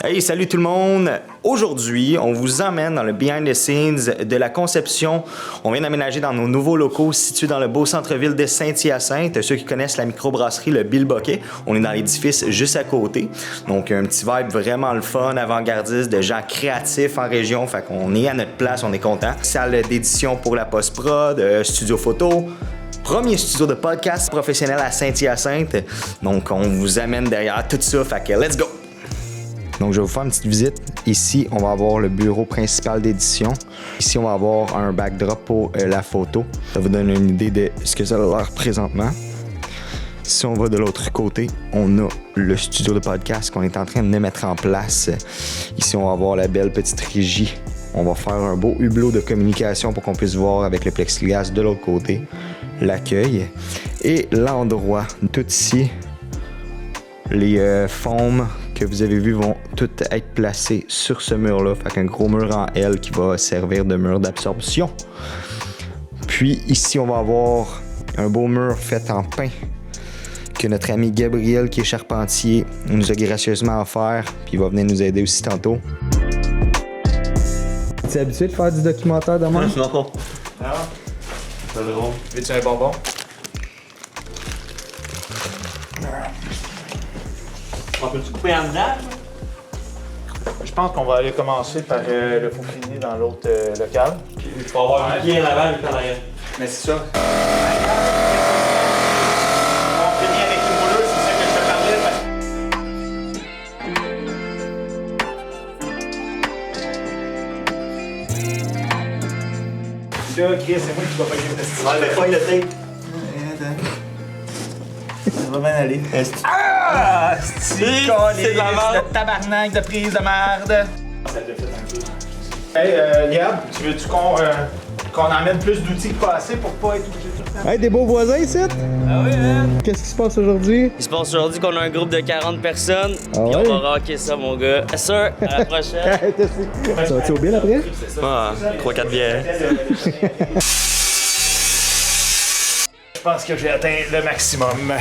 Hey, salut tout le monde! Aujourd'hui, on vous emmène dans le behind the scenes de la conception. On vient d'aménager dans nos nouveaux locaux situés dans le beau centre-ville de Saint-Hyacinthe. Ceux qui connaissent la microbrasserie, le Bill Bocquet, on est dans l'édifice juste à côté. Donc, un petit vibe vraiment le fun, avant-gardiste, de gens créatifs en région. Fait qu'on est à notre place, on est content. Salle d'édition pour la post-prod, studio photo. Premier studio de podcast professionnel à Saint-Hyacinthe. Donc, on vous amène derrière tout ça. Fait que let's go! Donc, je vais vous faire une petite visite. Ici, on va avoir le bureau principal d'édition. Ici, on va avoir un backdrop pour la photo. Ça vous donne une idée de ce que ça a l'air présentement. Si on va de l'autre côté, on a le studio de podcast qu'on est en train de mettre en place. Ici, on va avoir la belle petite régie. On va faire un beau hublot de communication pour qu'on puisse voir avec le plexiglas de l'autre côté l'accueil. Et l'endroit, tout ici, les formes que vous avez vu vont toutes être placées sur ce mur-là. Fait qu'un gros mur en L qui va servir de mur d'absorption. Puis ici, on va avoir un beau mur fait en pin que notre ami Gabriel, qui est charpentier, nous a gracieusement offert. Puis il va venir nous aider aussi tantôt. Tu es habitué de faire du documentaire demain? Non. Non. C'est drôle. Veux-tu un bonbon? On peut-tu couper en dedans? Je pense qu'on va aller commencer par le faufiler dans l'autre local. Il faut avoir un pied en avant et un pied en arrière. Mais c'est ça. On finit avec le mouleux, c'est ça que je te parlais. Là, Chris, c'est moi qui vais payer le festival. Ouais, mais pas le tape. Ça va bien aller. Ah! C'est de la merde. De tabarnak, de prise de merde. Ça l'a fait un peu. Hey, Gab, tu veux-tu qu'on emmène plus d'outils que pas assez pour pas être obligé de tout faire? Hey, des beaux voisins ici? Ah oui, man. Qu'est-ce qui se passe aujourd'hui? Il se passe aujourd'hui qu'on a un groupe de 40 personnes. Ah Puis ouais? on va rocker ça, mon gars. Yes, sir. À la prochaine. Ça va-tu au bien après? Ah, 3-4 bières. Je pense que j'ai atteint le maximum.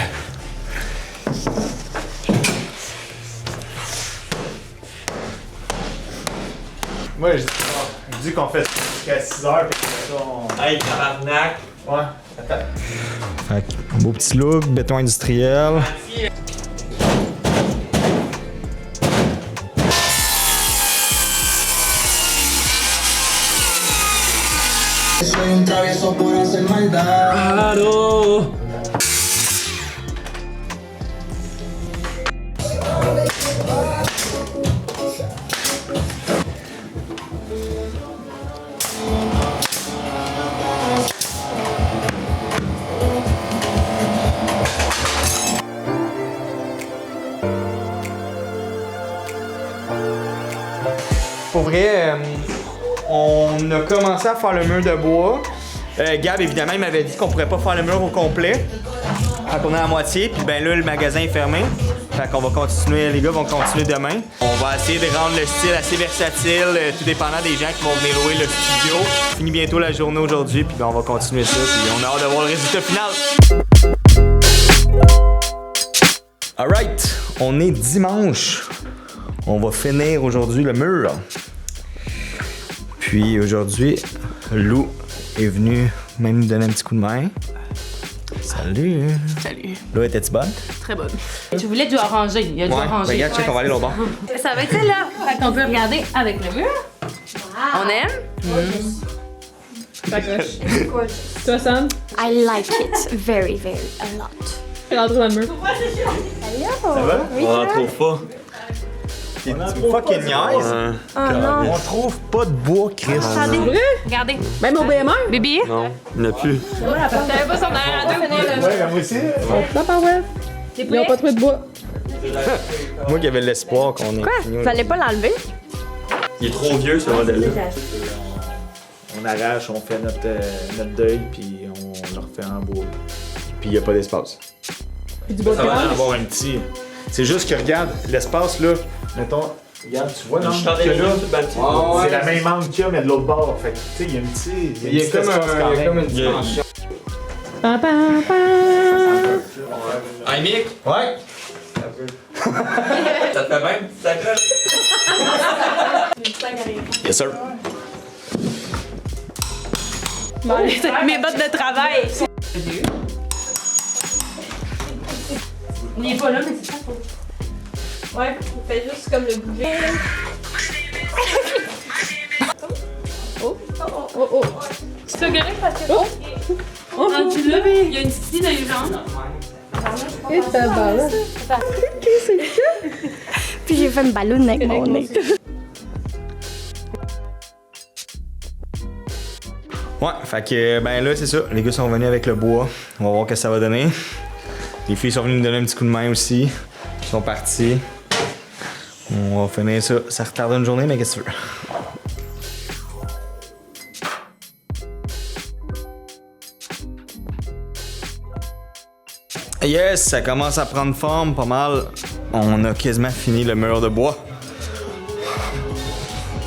Moi, je dis qu'on fait jusqu'à 6 heures, puis après ça, on... Hey, tabarnak. Ouais, attends. Fait que, un beau petit look, béton industriel. Soy un travieso por hacer maldad. Allô? Pour vrai, on a commencé à faire le mur de bois. Gab, évidemment, il m'avait dit qu'on pourrait pas faire le mur au complet. Fait qu'on est à la moitié, puis ben là, le magasin est fermé. Fait qu'on va continuer, les gars vont continuer demain. On va essayer de rendre le style assez versatile, tout dépendant des gens qui vont venir louer le studio. On finit bientôt la journée aujourd'hui, puis ben on va continuer ça, puis on a hâte de voir le résultat final. Alright, on est dimanche. On va finir aujourd'hui le mur. Puis aujourd'hui, Lou est venu même nous donner un petit coup de main. Salut! Salut. Lou, étais-tu bonne? Très bonne. Tu voulais du orangé. Il y a du orangé. Regarde, check, on va aller l'autre bord. Ça va être celle-là. Fait qu'on peut regarder avec le mur. On aime? Toi, Sam? I like it very, very a lot. Rentre dans le mur. Ça va? On en trouve pas. Tu me fucking niaise. Oh non. On trouve pas de bois, Chris. Attendez. Regardez. Même au BMR? Bébé. Non, il n'y en a plus. T'avais pas son arrière à deux. Ouais, ben moi aussi. Papa, ouais. T'es Ils ont prêt? pas trouvé de bois. Moi qui avais l'espoir qu'on ait Quoi? fini. Vous allez pas l'enlever? Il est trop vieux, ce modèle-là. On arrache, on fait notre deuil, puis on le refait en bois. Puis il y a pas d'espace. Du bois de Ça va terrasse. avoir un petit... C'est juste que, regarde, l'espace, là, mettons... Regarde, tu vois, non? Je Que t'en ai là, mis sur le bâtiment. c'est la même angle qu'il y a, mais de l'autre bord. Fait que, tu sais, il y a une petite... Il y a comme une dimension. Papa, papa. Hey, Mick! Ouais? Ça te fait bien, ça colle? Yes, sir. Mes bottes de travail. On n'est pas là, mais c'est pas faux. Ouais, on fait juste comme le bouger. Oh, oh, oh, oh. C'est correct parce que. Oh! Rendu là, il y a une petite idée de urgence. Et ça va là. Puis j'ai fait une ballonne avec mon nez. Ouais, fait que ben là c'est ça, les gars sont venus avec le bois, on va voir ce que ça va donner. Les filles sont venues nous donner un petit coup de main aussi, ils sont partis. On va finir ça, ça retarde une journée mais qu'est-ce que tu veux. Yes, ça commence à prendre forme pas mal. On a quasiment fini le mur de bois.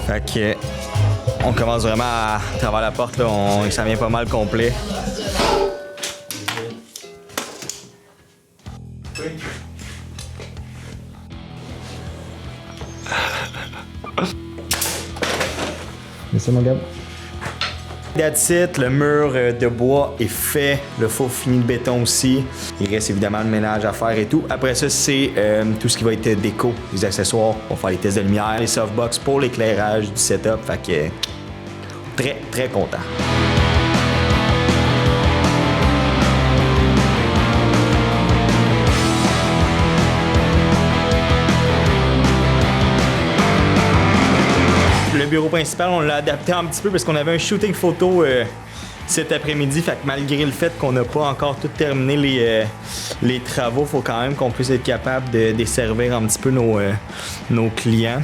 Fait que on commence vraiment à travers la porte, là, ça vient pas mal complet. C'est ça, mon gars. That's it, le mur de bois est fait, le faux fini de béton aussi. Il reste évidemment le ménage à faire et tout. Après ça, c'est tout ce qui va être déco, les accessoires. On va faire les tests de lumière, les softbox pour l'éclairage du setup. Fait que très, très content. Le bureau principal, on l'a adapté un petit peu parce qu'on avait un shooting photo cet après-midi. Fait que malgré le fait qu'on n'a pas encore tout terminé les travaux, il faut quand même qu'on puisse être capable de desservir un petit peu nos clients.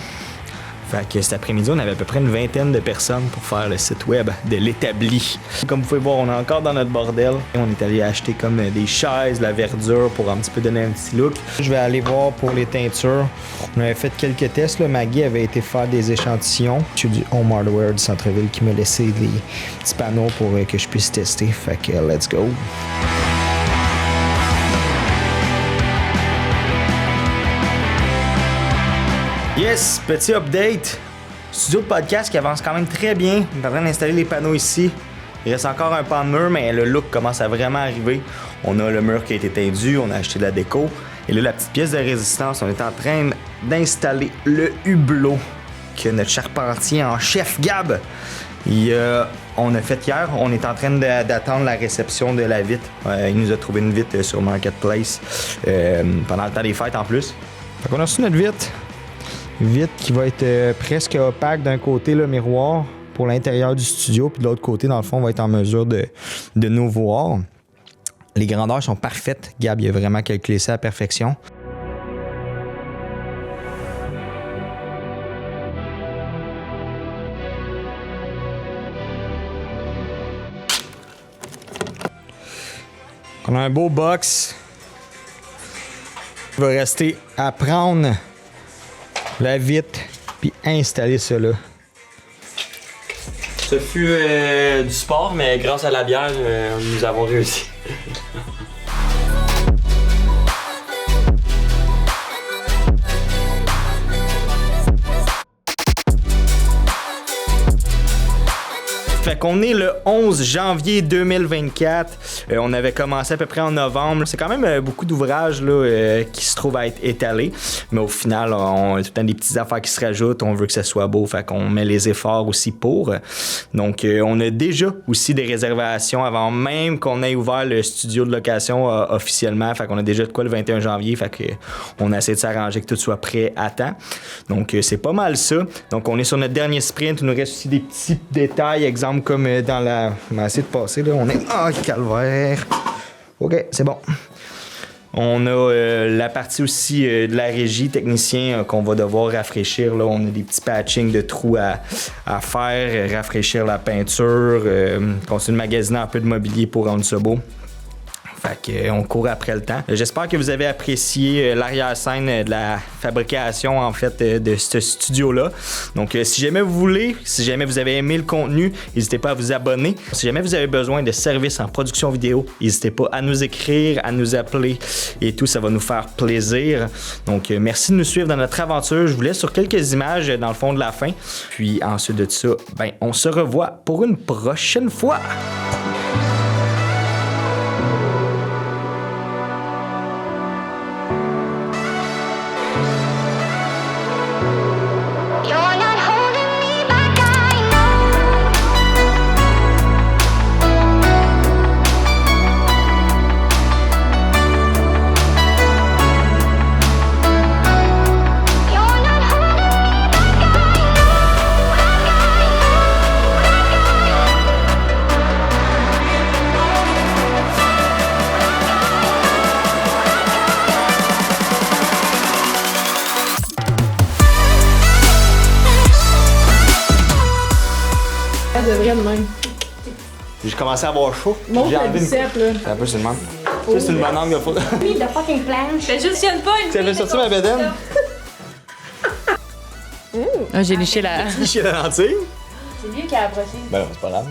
Fait que cet après-midi, on avait à peu près une vingtaine de personnes pour faire le site web de l'établi. Comme vous pouvez voir, on est encore dans notre bordel. On est allé acheter comme des chaises, de la verdure pour un petit peu donner un petit look. Je vais aller voir pour les teintures. On avait fait quelques tests. Là. Maggie avait été faire des échantillons. Je suis du Home Hardware du centre-ville qui m'a laissé des petits panneaux pour que je puisse tester. Fait que let's go! Yes, petit update. Studio de podcast qui avance quand même très bien. On est en train d'installer les panneaux ici. Il reste encore un pan de mur, mais le look commence à vraiment arriver. On a le mur qui a été tendu, on a acheté de la déco. Et là, la petite pièce de résistance, on est en train d'installer le hublot que notre charpentier en chef Gab, on a fait hier. On est en train d'attendre la réception de la vitre. Il nous a trouvé une vitre sur Marketplace pendant le temps des fêtes en plus. Fait qu'on a reçu notre vitre. Vitre qui va être presque opaque d'un côté, le miroir pour l'intérieur du studio, puis de l'autre côté, dans le fond, on va être en mesure de nous voir. Les grandeurs sont parfaites. Gab, il a vraiment calculé ça à la perfection. On a un beau box. Il va rester à prendre la vitre puis installer cela. Ce fut du sport, mais grâce à la bière, nous avons réussi. Fait qu'on est le 11 janvier 2024. On avait commencé à peu près en novembre. C'est quand même beaucoup d'ouvrages là, qui se trouvent à être étalés. Mais au final, on a tout le temps des petites affaires qui se rajoutent. On veut que ça soit beau. Fait qu'on met les efforts aussi pour. Donc, on a déjà aussi des réservations avant même qu'on ait ouvert le studio de location officiellement. Fait qu'on a déjà de quoi le 21 janvier. Fait qu'on a essayé de s'arranger que tout soit prêt à temps. Donc, c'est pas mal ça. Donc, on est sur notre dernier sprint. Il nous reste aussi des petits détails. Exemple, comme dans la... On va essayer de passer, là. On est... Ah, calvaire! OK, c'est bon. On a la partie aussi de la régie technicien qu'on va devoir rafraîchir. Là. On a des petits patchings de trous à faire, rafraîchir la peinture, continuer de magasiner un peu de mobilier pour rendre ça beau. Fait que, on court après le temps. J'espère que vous avez apprécié l'arrière-scène de la fabrication, en fait, de ce studio-là. Donc, si jamais vous voulez, si jamais vous avez aimé le contenu, n'hésitez pas à vous abonner. Si jamais vous avez besoin de services en production vidéo, n'hésitez pas à nous écrire, à nous appeler et tout, ça va nous faire plaisir. Donc, merci de nous suivre dans notre aventure. Je vous laisse sur quelques images dans le fond de la fin. Puis ensuite de ça, ben, on se revoit pour une prochaine fois. De vrai de même. J'ai commencé à avoir chaud. Montre J'ai la enlevé bicep, là. un peu sur le manque. C'est une bonne angle de photo. Oui, de fucking planche. Je juste pas une Tu avais sorti ma bédaine? J'ai liché la. Chez la lentille? C'est lui qui a approché. Ben, c'est pas grave.